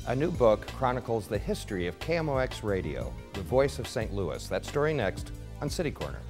A new book chronicles the history of KMOX Radio, the voice of St. Louis. That story next on City Corner.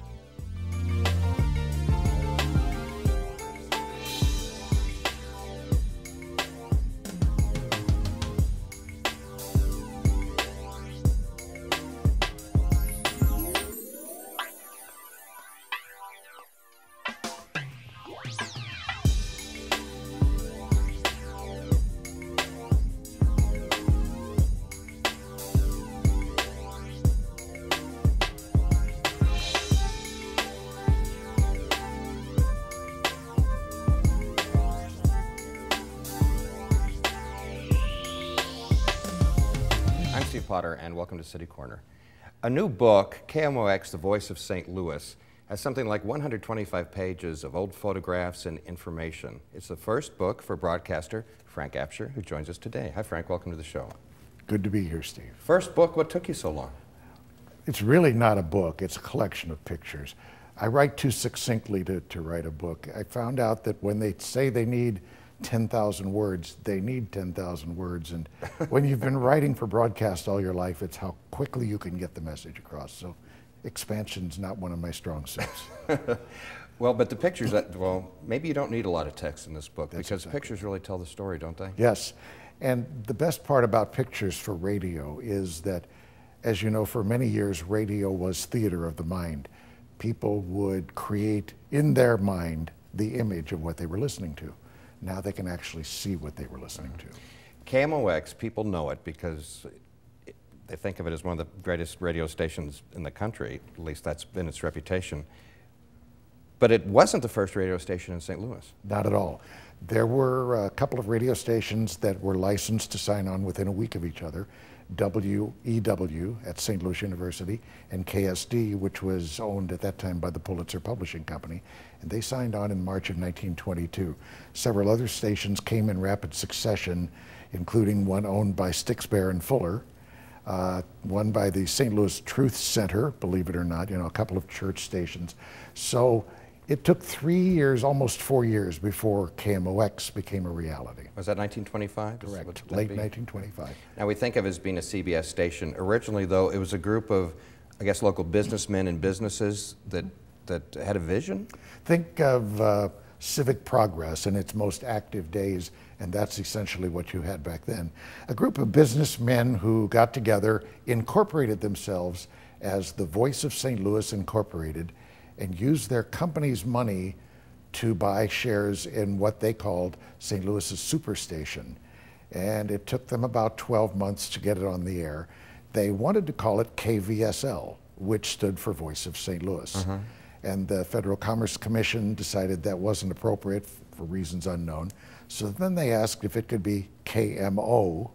Potter, and welcome to City Corner. A new book, KMOX, The Voice of St. Louis, has something like 125 pages of old photographs and information. It's the first book for broadcaster Frank Absher, who joins us today. Hi, Frank. Welcome to the show. Good to be here, Steve. First book, what took you so long? It's really not a book. It's a collection of pictures. I write too succinctly to write a book. I found out that when they say they need 10,000 words, they need 10,000 words. And when you've been writing for broadcast all your life, it's how quickly you can get the message across. So expansion's not one of my strong suits. Well, but the pictures, well, maybe you don't need a lot of text in this book. That's because exactly. Pictures really tell the story, don't they? Yes. And the best part about pictures for radio is that, as you know, for many years, radio was theater of the mind. People would create in their mind the image of what they were listening to. Now they can actually see what they were listening to. KMOX, people know it because they think of it as one of the greatest radio stations in the country. At least that's been its reputation. But it wasn't the first radio station in St. Louis. Not at all. There were a couple of radio stations that were licensed to sign on within a week of each other. WEW at St. Louis University and KSD, which was owned at that time by the Pulitzer Publishing Company, and they signed on in March of 1922. Several other stations came in rapid succession, including one owned by Stixbear and Fuller, one by the St. Louis Truth Center, believe it or not, a couple of church stations. So it took 3 years, almost 4 years, before KMOX became a reality. Was that 1925? Correct, late 1925. Now we think of it as being a CBS station. Originally, though, it was a group of, I guess, local businessmen and businesses that had a vision? Think of civic progress in its most active days, and that's essentially what you had back then. A group of businessmen who got together, incorporated themselves as the Voice of St. Louis Incorporated, and used their company's money to buy shares in what they called St. Louis's Superstation. And it took them about 12 months to get it on the air. They wanted to call it KVSL, which stood for Voice of St. Louis. And the Federal Commerce Commission decided that wasn't appropriate for reasons unknown. So then they asked if it could be KMO,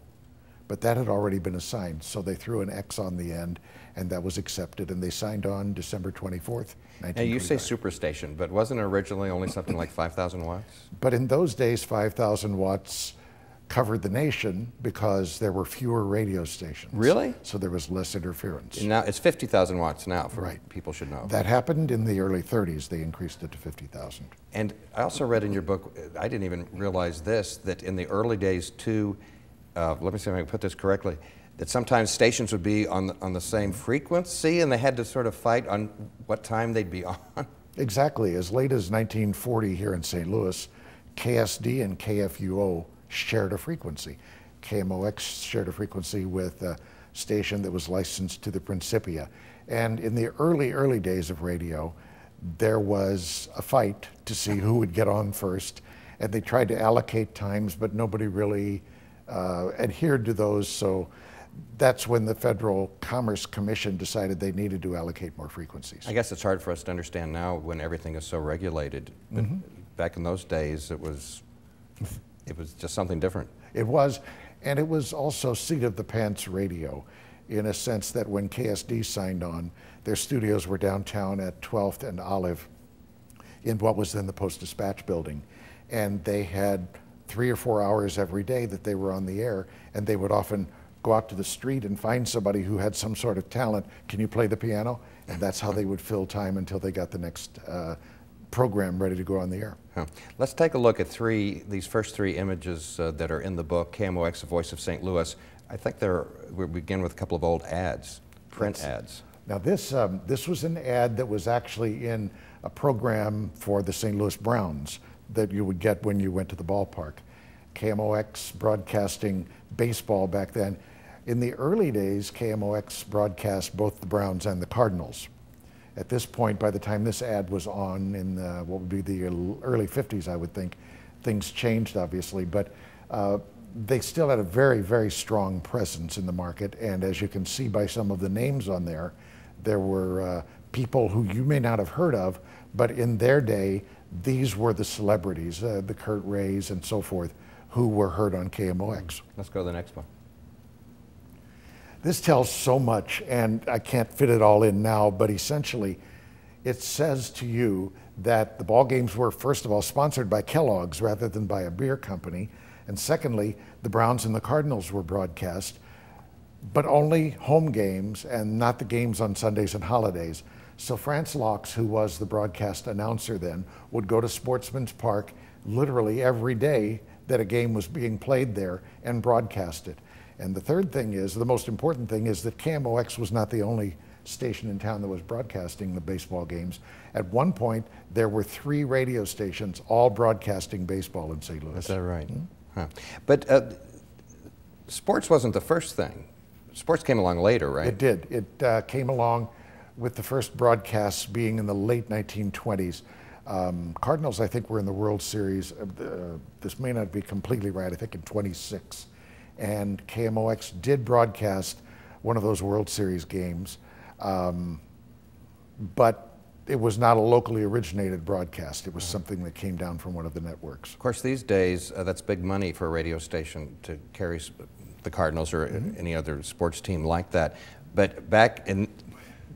but that had already been assigned. So they threw an X on the end, and that was accepted, and they signed on December 24th, 1925. Now you say Superstation, but wasn't it originally only something like 5,000 watts? But in those days, 5,000 watts covered the nation because there were fewer radio stations. Really? So there was less interference. And now it's 50,000 watts now, Right. People should know. That happened in the early 30s. They increased it to 50,000. And I also read in your book, I didn't even realize this, that in the early days too, let me see if I can put this correctly, that sometimes stations would be on the same frequency and they had to sort of fight on what time they'd be on. Exactly. As late as 1940 here in St. Louis, KSD and KFUO shared a frequency. KMOX shared a frequency with a station that was licensed to the Principia. And in the early days of radio, there was a fight to see who would get on first. And they tried to allocate times, but nobody really adhered to those. So that's when the Federal Commerce Commission decided they needed to allocate more frequencies. I guess it's hard for us to understand now when everything is so regulated. But back in those days, it was just something different. It was, and it was also seat of the pants radio in a sense that when KSD signed on, their studios were downtown at 12th and Olive in what was then the Post-Dispatch building. And they had 3 or 4 hours every day that they were on the air, and they would often go out to the street and find somebody who had some sort of talent. Can you play the piano? And that's how they would fill time until they got the next program ready to go on the air. Huh. Let's take a look at these first three images that are in the book, KMOX, The Voice of St. Louis. I think we begin with a couple of old ads, print ads. Now this was an ad that was actually in a program for the St. Louis Browns that you would get when you went to the ballpark. KMOX broadcasting baseball back then. In the early days, KMOX broadcast both the Browns and the Cardinals. At this point, by the time this ad was on in what would be the early 50s, I would think, things changed obviously, but they still had a very, very strong presence in the market. And as you can see by some of the names on there, there were people who you may not have heard of, but in their day, these were the celebrities, the Kurt Rays and so forth, who were heard on KMOX. Let's go to the next one. This tells so much, and I can't fit it all in now, but essentially it says to you that the ball games were, first of all, sponsored by Kellogg's rather than by a beer company, and secondly, the Browns and the Cardinals were broadcast, but only home games and not the games on Sundays and holidays. So Franz Laux, who was the broadcast announcer then, would go to Sportsman's Park literally every day that a game was being played there and broadcast it. And the third thing is, the most important thing is that KMOX was not the only station in town that was broadcasting the baseball games. At one point, there were 3 radio stations all broadcasting baseball in St. Louis. Is that right? Huh. But sports wasn't the first thing. Sports came along later, right? It did. It came along with the first broadcasts being in the late 1920s. Cardinals, I think, were in the World Series. This may not be completely right, I think in 26. And KMOX did broadcast one of those World Series games, but it was not a locally originated broadcast. It was something that came down from one of the networks. Of course, these days, that's big money for a radio station to carry the Cardinals or any other sports team like that. But back in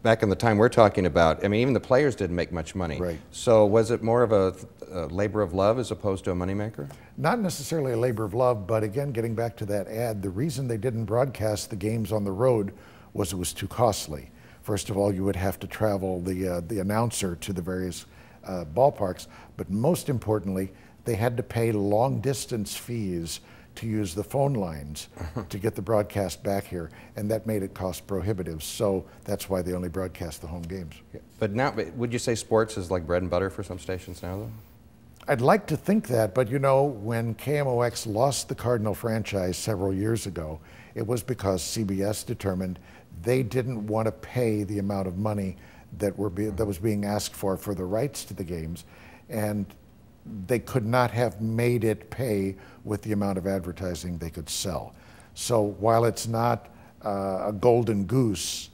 the time we're talking about, I mean, even the players didn't make much money. Right. So was it more of a labor of love as opposed to a moneymaker? Not necessarily a labor of love, but again, getting back to that ad, the reason they didn't broadcast the games on the road was it was too costly. First of all, you would have to travel the announcer to the various ballparks, but most importantly, they had to pay long distance fees to use the phone lines to get the broadcast back here, and that made it cost prohibitive. So that's why they only broadcast the home games. But now, would you say sports is like bread and butter for some stations now, though? I'd like to think that, but you know, when KMOX lost the Cardinal franchise several years ago, it was because CBS determined they didn't want to pay the amount of money that was being asked for the rights to the games, and they could not have made it pay with the amount of advertising they could sell. So while it's not a golden goose,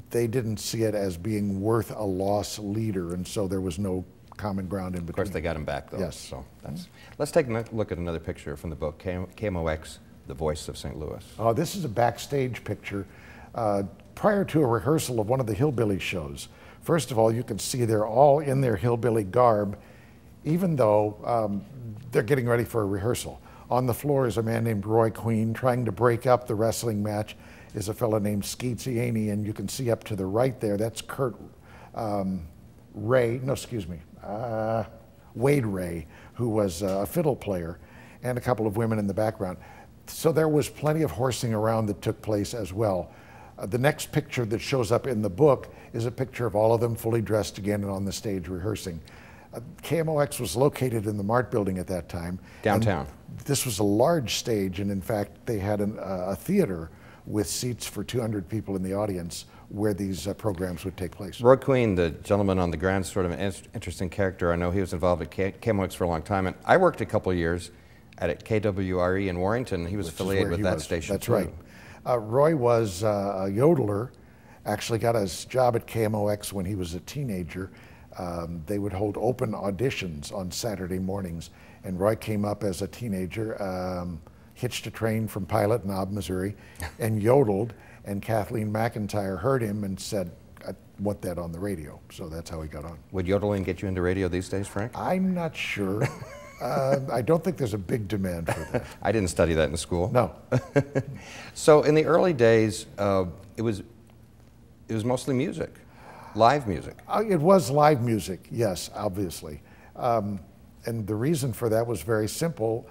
they didn't see it as being worth a loss leader, and so there was no common ground in between. Of course, they got him back, though. Yes. So let's take a look at another picture from the book, KMOX, The Voice of St. Louis. This is a backstage picture prior to a rehearsal of one of the hillbilly shows. First of all, you can see they're all in their hillbilly garb, even though they're getting ready for a rehearsal. On the floor is a man named Roy Queen. Trying to break up the wrestling match is a fellow named Skeet Cianey, and you can see up to the right there, that's Kurt Ray, no, excuse me, Wade Ray, who was a fiddle player, and a couple of women in the background. So there was plenty of horsing around that took place as well. The next picture that shows up in the book is a picture of all of them fully dressed again and on the stage rehearsing. KMOX was located in the Mart Building at that time. Downtown. This was a large stage, and in fact, they had a theater with seats for 200 people in the audience where these programs would take place. Roy Queen, the gentleman on the ground, sort of an interesting character. I know he was involved at KMOX for a long time, and I worked a couple of years at KWRE in Warrington. He was affiliated with that station. That's right. Roy was a yodeler, actually got his job at KMOX when he was a teenager. They would hold open auditions on Saturday mornings, and Roy came up as a teenager, hitched a train from Pilot Knob, Missouri, and yodeled, and Kathleen McIntyre heard him and said, "I want that on the radio." So that's how he got on. Would yodeling get you into radio these days, Frank? I'm not sure. I don't think there's a big demand for that. I didn't study that in school. No. So in the early days, it was mostly music, live music. It was live music, yes, obviously. And the reason for that was very simple.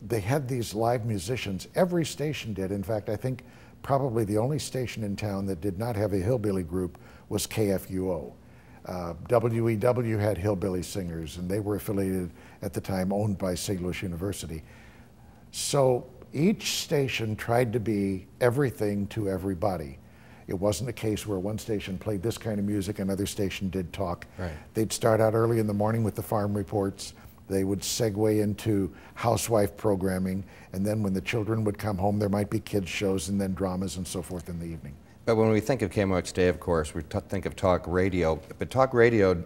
they had these live musicians. Every station did. In fact, I think probably the only station in town that did not have a hillbilly group was KFUO. WEW had hillbilly singers, and they were affiliated at the time, owned by St. Louis University. So each station tried to be everything to everybody. It wasn't a case where one station played this kind of music, another station did talk. Right. They'd start out early in the morning with the farm reports. They would segue into housewife programming, and then when the children would come home, there might be kids shows and then dramas and so forth in the evening. But when we think of KMOX Day, of course, we think of talk radio. But talk radio,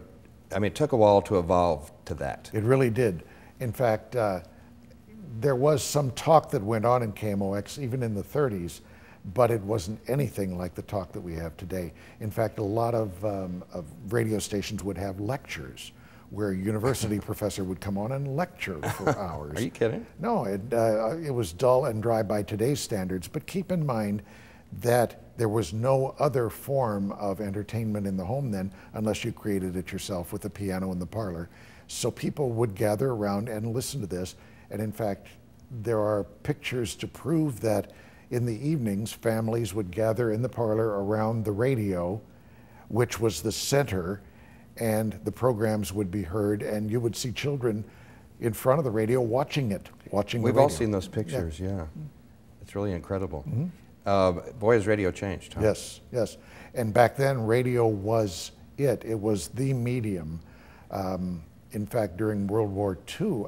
I mean, it took a while to evolve to that. It really did. In fact, there was some talk that went on in KMOX, even in the 30s, but it wasn't anything like the talk that we have today. In fact, a lot of radio stations would have lectures where a university professor would come on and lecture for hours. Are you kidding? No, it was dull and dry by today's standards, but keep in mind that there was no other form of entertainment in the home then unless you created it yourself with a piano in the parlor. So people would gather around and listen to this, and in fact, there are pictures to prove that in the evenings, families would gather in the parlor around the radio, which was the center, and the programs would be heard, and you would see children in front of the radio watching it, watching the radio. We've all seen those pictures, yeah. It's really incredible. Boy, has radio changed, huh? Yes, yes. And back then, radio was it. It was the medium. In fact, during World War II,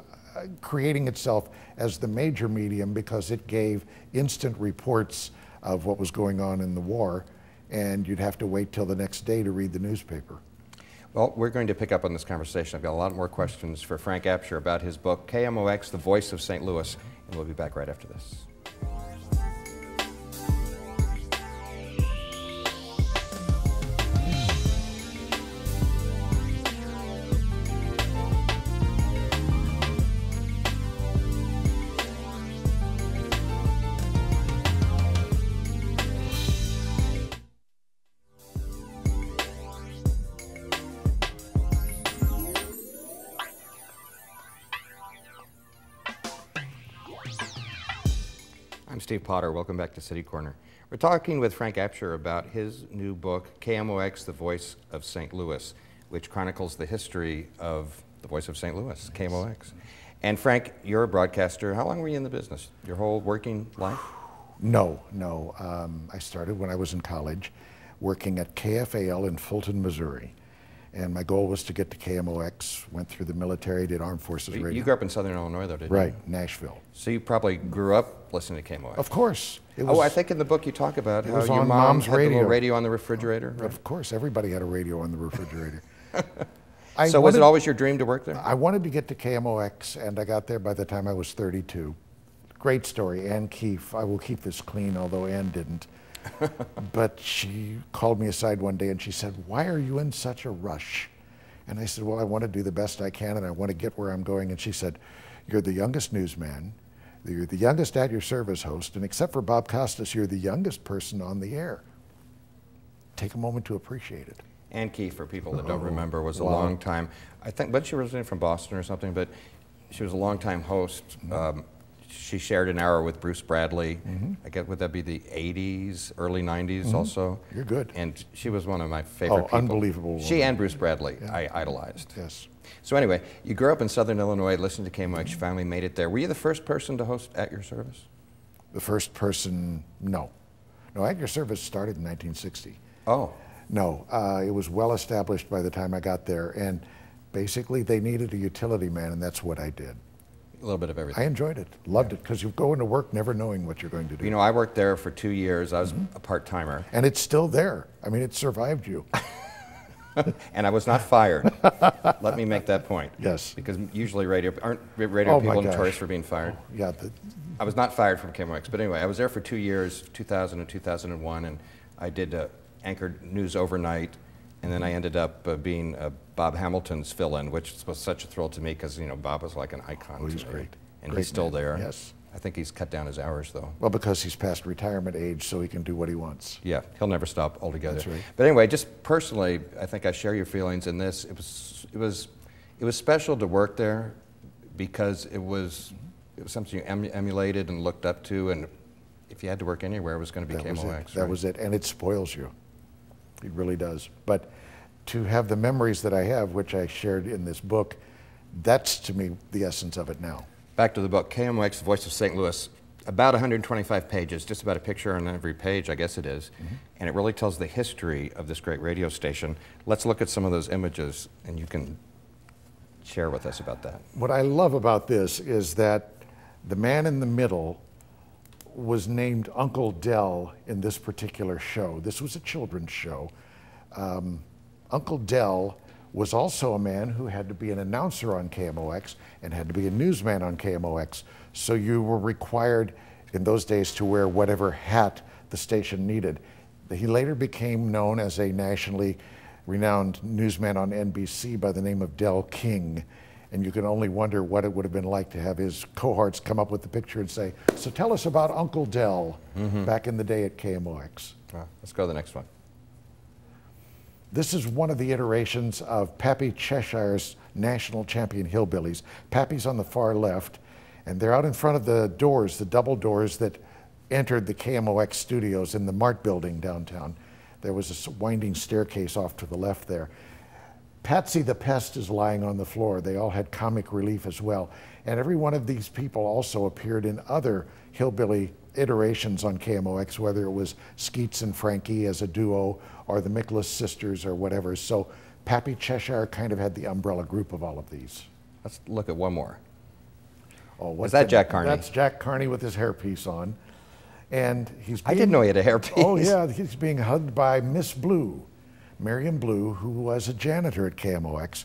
creating itself as the major medium because it gave instant reports of what was going on in the war, and you'd have to wait till the next day to read the newspaper. Well, we're going to pick up on this conversation. I've got a lot more questions for Frank Absher about his book, KMOX, The Voice of St. Louis, and we'll be back right after this. I'm Steve Potter. Welcome back to City Corner. We're talking with Frank Absher about his new book, KMOX, The Voice of St. Louis, which chronicles the history of the Voice of St. Louis, KMOX. And Frank, you're a broadcaster. How long were you in the business? Your whole working life? No. I started when I was in college, working at KFAL in Fulton, Missouri. And my goal was to get to KMOX, went through the military, did Armed Forces Radio. You grew up in Southern Illinois, though, didn't you? Right, Nashville. So you probably grew up listening to KMOX. Of course. I think in the book you talk about how your mom Mom's had the little radio on the refrigerator. Right? Of course, everybody had a radio on the refrigerator. So was it always your dream to work there? I wanted to get to KMOX, and I got there by the time I was 32. Great story. Ann Keefe, I will keep this clean, although Ann didn't. But she called me aside one day and she said, "Why are you in such a rush?" And I said, "Well, I want to do the best I can and I want to get where I'm going." And she said, "You're the youngest newsman, you're the youngest at your service host, and except for Bob Costas, you're the youngest person on the air. Take a moment to appreciate it." Ann Keefe, for people that don't remember, was a long time, I think, but she was from Boston or something, but she was a long time host. She shared an hour with Bruce Bradley. I guess, would that be the 80s, early 90s also? You're good. And she was one of my favorite people. Unbelievable woman. She and Bruce Bradley, I idolized. Yes. So anyway, you grew up in Southern Illinois, listened to KMOX, you finally made it there. Were you the first person to host At Your Service? The first person, no. No, At Your Service started in 1960. Oh. No, it was well established by the time I got there, and basically they needed a utility man, and that's what I did. A little bit of everything. I enjoyed it, loved it, because you go into work never knowing what you're going to do. You know, I worked there for 2 years. I was a part-timer. And it's still there. I mean, it survived you. And I was not fired. Let me make that point. Yes. Because usually aren't radio people gosh. notorious for being fired? Yeah. I was not fired from KMOX, but anyway, I was there for 2 years, 2000 and 2001, and I did anchored news overnight, and then I ended up being Bob Hamilton's fill-in, which was such a thrill to me because, you know, Bob was like an icon. Oh, he's to me. great. And Great he's still man. there. Yes. I think he's cut down his hours, though. Well, because he's past retirement age, so he can do what he wants. Yeah, he'll never stop altogether. That's right. But anyway, just personally, I think I share your feelings in this. It was special to work there because it was It was something you emulated and looked up to, and if you had to work anywhere, it was going to be KMOX. That was it, and it spoils you. It really does. But to have the memories that I have, which I shared in this book, that's to me the essence of it now. Back to the book, KMOX, The Voice of St. Louis, about 125 pages, just about a picture on every page, I guess it is, and it really tells the history of this great radio station. Let's look at some of those images, and you can share with us about that. What I love about this is that the man in the middle was named Uncle Del in this particular show. This was a children's show. Uncle Del was also a man who had to be an announcer on KMOX and had to be a newsman on KMOX. So you were required in those days to wear whatever hat the station needed. He later became known as a nationally renowned newsman on NBC by the name of Del King. And you can only wonder what it would have been like to have his cohorts come up with the picture and say, so tell us about Uncle Del back in the day at KMOX. Let's go to the next one. This is one of the iterations of Pappy Cheshire's national champion hillbillies. Pappy's on the far left, and they're out in front of the doors, the double doors that entered the KMOX studios in the Mart building downtown. There was a winding staircase off to the left there. Patsy the Pest is lying on the floor. They all had comic relief as well. And every one of these people also appeared in other hillbilly iterations on KMOX, whether it was Skeets and Frankie as a duo or the Mickless sisters or whatever. So Pappy Cheshire kind of had the umbrella group of all of these. Let's look at one more. Oh, is that Jack Carney? That's Jack Carney with his hairpiece on. And he's I didn't know he had a hairpiece. Oh yeah, he's being hugged by Miss Blue, Marion Blue, who was a janitor at KMOX.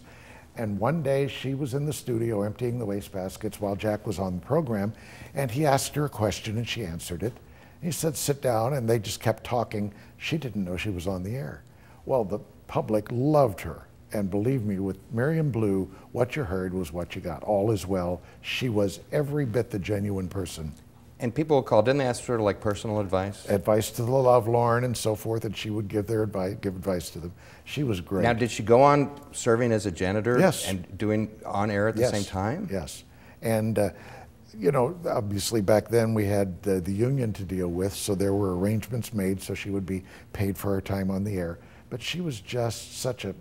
And one day she was in the studio emptying the wastebaskets while Jack was on the program, and he asked her a question and she answered it. He said, sit down, and they just kept talking. She didn't know she was on the air. Well, the public loved her. And believe me, with Marion Blue, what you heard was what you got. All is well. She was every bit the genuine person. And people would call, didn't they ask sort of like personal advice? Advice to the lovelorn and so forth, and she would give their advice, give advice to them. She was great. Now, did she go on serving as a janitor? Yes. And doing on air at the same time? Yes. And, you know, obviously back then we had the union to deal with, so there were arrangements made so she would be paid for her time on the air. But she was just such a,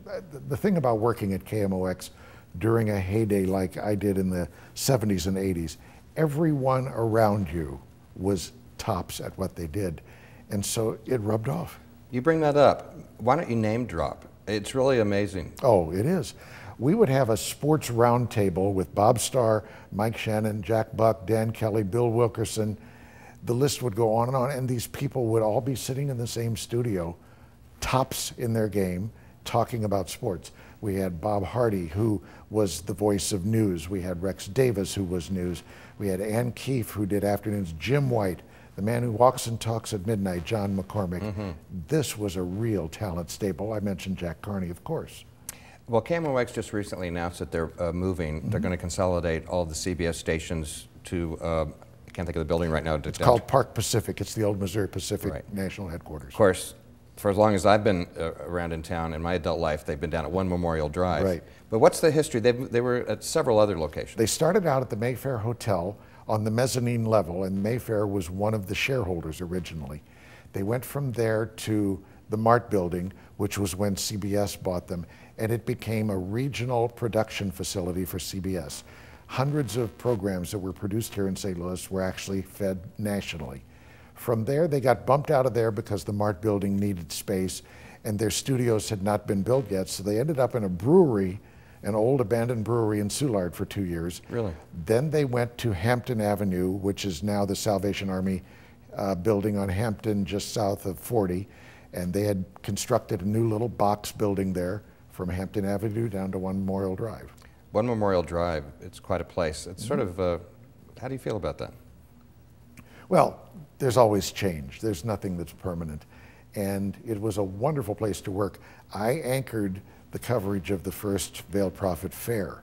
the thing about working at KMOX during a heyday like I did in the 70s and 80s, everyone around you was tops at what they did. And so it rubbed off. You bring that up. Why don't you name drop? It's really amazing. Oh, it is. We would have a sports roundtable with Bob Starr, Mike Shannon, Jack Buck, Dan Kelly, Bill Wilkerson. The list would go on, and these people would all be sitting in the same studio, tops in their game, talking about sports. We had Bob Hardy, who was the voice of news. We had Rex Davis, who was news. We had Ann Keefe, who did afternoons. Jim White, the man who walks and talks at midnight, John McCormick. This was a real talent staple. I mentioned Jack Carney, of course. Well, KMOX just recently announced that they're moving. They're going to consolidate all of the CBS stations to, I can't think of the building right now. It's called Park Pacific. It's the old Missouri Pacific National Headquarters. Of course, for as long as I've been around in town in my adult life, they've been down at 1 Memorial Drive. Right. But what's the history? They were at several other locations. They started out at the Mayfair Hotel on the mezzanine level, and Mayfair was one of the shareholders originally. They went from there to the Mart building, which was when CBS bought them, and it became a regional production facility for CBS. Hundreds of programs that were produced here in St. Louis were actually fed nationally. From there, they got bumped out of there because the Mart building needed space and their studios had not been built yet, so they ended up in a brewery, an old abandoned brewery in Soulard for 2 years. Really? Then they went to Hampton Avenue, which is now the Salvation Army building on Hampton just south of 40, and they had constructed a new little box building there from Hampton Avenue down to 1 Memorial Drive. 1 Memorial Drive, it's quite a place. It's sort of, how do you feel about that? Well, there's always change. There's nothing that's permanent. And it was a wonderful place to work. I anchored the coverage of the first Veiled Prophet Fair.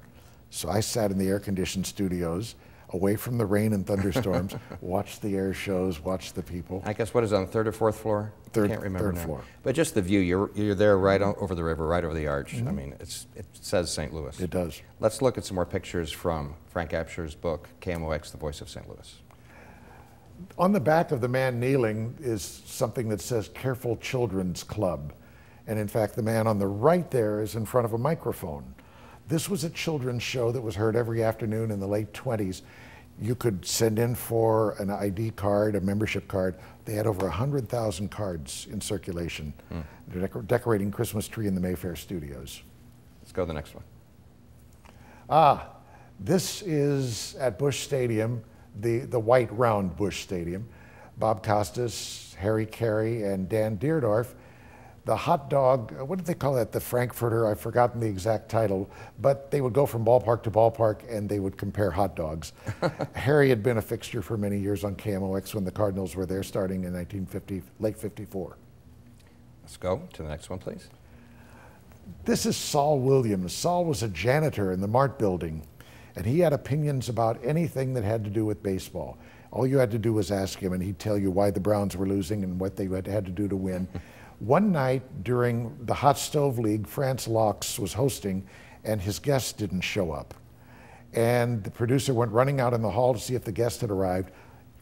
So I sat in the air-conditioned studios. away from the rain and thunderstorms, watch the air shows, watch the people. I guess what is it, on the third or fourth floor? Third, Can't remember third now. floor. But just the view, you're there right over the river, right over the arch. I mean, it says St. Louis. It does. Let's look at some more pictures from Frank Absher's book, KMOX, The Voice of St. Louis. On the back of the man kneeling is something that says Careful Children's Club. And in fact, the man on the right there is in front of a microphone. This was a children's show that was heard every afternoon in the late 20s. You could send in for an ID card, a membership card. They had over 100,000 cards in circulation. They're decorating Christmas tree in the Mayfair studios. Let's go to the next one. This is at Busch Stadium, the white round Busch Stadium. Bob Costas, Harry Carey, and Dan Deerdorf. The hot dog, what did they call that? The Frankfurter, I've forgotten the exact title, but they would go from ballpark to ballpark and they would compare hot dogs. Harry had been a fixture for many years on KMOX when the Cardinals were there starting in late 54. Let's go to the next one, please. This is Saul Williams. Saul was a janitor in the Mart building, and he had opinions about anything that had to do with baseball. All you had to do was ask him, and he'd tell you why the Browns were losing and what they had to do to win. One night during the Hot Stove League, France Laux was hosting, and his guest didn't show up. And the producer went running out in the hall to see if the guest had arrived,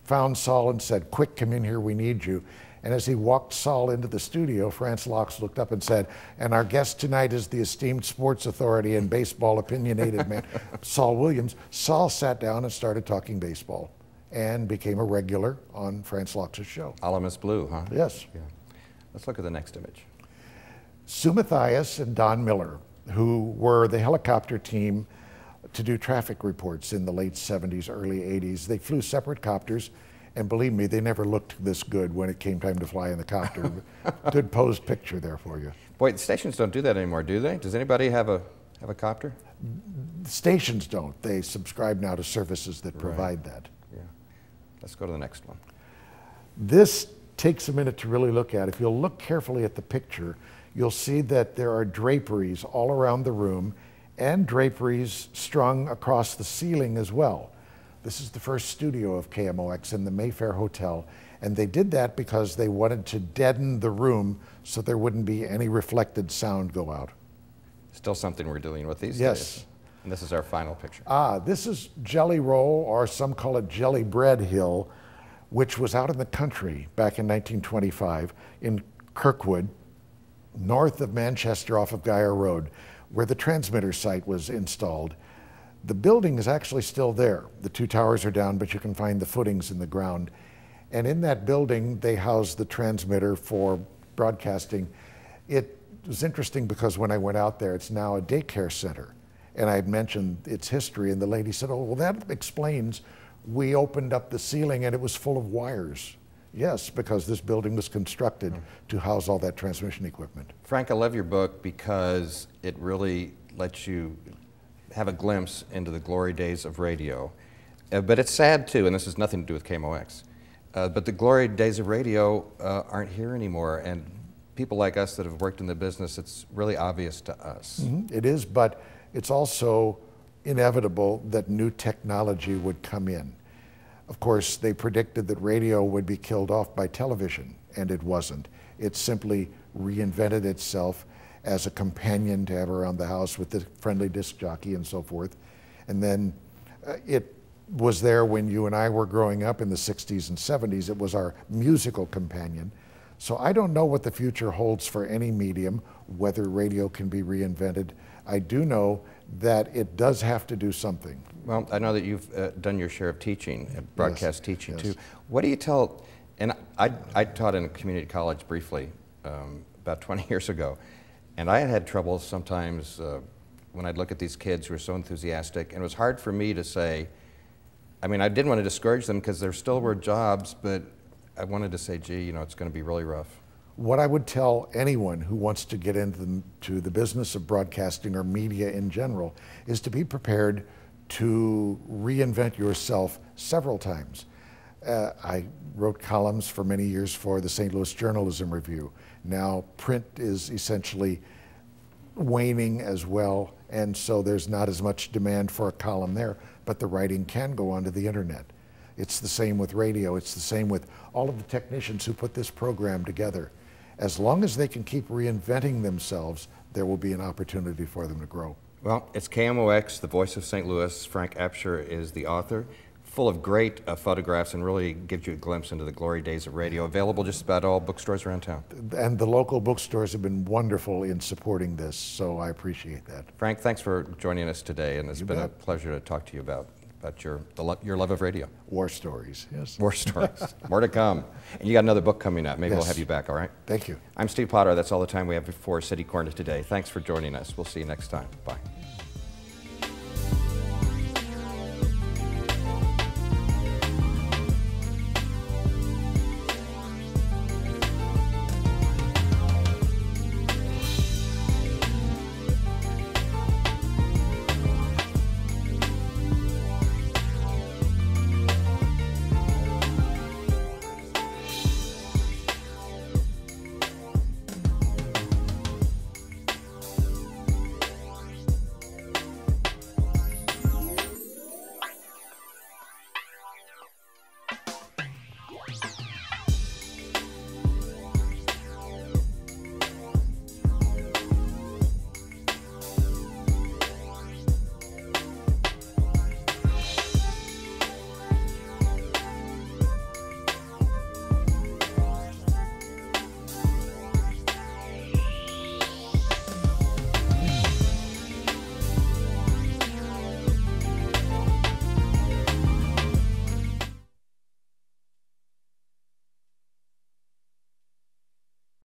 found Saul and said, "Quick, come in here, we need you." And as he walked Saul into the studio, France Laux looked up and said, "And our guest tonight is the esteemed sports authority and baseball opinionated man, Saul Williams." Saul sat down and started talking baseball and became a regular on France Laux' show. A la Miss Blue, huh? Yes. Yeah. Let's look at the next image. Sue Mathias and Don Miller, who were the helicopter team to do traffic reports in the late 70s, early 80s. They flew separate copters, and believe me, they never looked this good when it came time to fly in the copter. Good posed picture there for you. Boy, the stations don't do that anymore, do they? Does anybody have a copter? The stations don't. They subscribe now to services that provide that. Yeah. Let's go to the next one. This takes a minute to really look at. If you'll look carefully at the picture, you'll see that there are draperies all around the room and draperies strung across the ceiling as well. This is the first studio of KMOX in the Mayfair Hotel, and they did that because they wanted to deaden the room so there wouldn't be any reflected sound go out. Still something we're dealing with these Yes. days. And this is our final picture. This is Jelly Roll, or some call it Jelly Bread Hill, which was out in the country back in 1925 in Kirkwood, north of Manchester off of Geyer Road, where the transmitter site was installed. The building is actually still there. The two towers are down, but you can find the footings in the ground. And in that building, they housed the transmitter for broadcasting. It was interesting because when I went out there, it's now a daycare center. And I had mentioned its history, and the lady said, "Oh, well, that explains we opened up the ceiling and it was full of wires." Yes, because this building was constructed to house all that transmission equipment. Frank, I love your book because it really lets you have a glimpse into the glory days of radio. But it's sad too, and this has nothing to do with KMOX, but the glory days of radio aren't here anymore, and people like us that have worked in the business, it's really obvious to us. It is, but it's also inevitable that new technology would come in. Of course, they predicted that radio would be killed off by television, and it wasn't. It simply reinvented itself as a companion to have around the house with the friendly disc jockey and so forth. And then it was there when you and I were growing up in the 60s and 70s. It was our musical companion. So I don't know what the future holds for any medium, whether radio can be reinvented. I do know that it does have to do something. Well, I know that you've done your share of teaching, broadcast teaching yes. too. What do you tell, and I taught in a community college briefly about 20 years ago, and I had trouble sometimes when I'd look at these kids who were so enthusiastic, and it was hard for me to say, I mean, I didn't want to discourage them because there still were jobs, but I wanted to say, gee, you know, it's going to be really rough. What I would tell anyone who wants to get into the business of broadcasting or media in general is to be prepared to reinvent yourself several times. I wrote columns for many years for the St. Louis Journalism Review. Now print is essentially waning as well, and so there's not as much demand for a column there. but the writing can go onto the internet. It's the same with radio. It's the same with all of the technicians who put this program together. As long as they can keep reinventing themselves, there will be an opportunity for them to grow. Well, it's KMOX, the voice of St. Louis. Frank Absher is the author, full of great photographs and really gives you a glimpse into the glory days of radio. Available just about all bookstores around town. And the local bookstores have been wonderful in supporting this, so I appreciate that. Frank, thanks for joining us today, and it's been a pleasure to talk to you about your love of radio. War stories, yes. More stories. More to come. And you got another book coming up. Maybe we'll have you back, all right? Thank you. I'm Steve Potter. That's all the time we have for City Corner today. Thanks for joining us. We'll see you next time. Bye.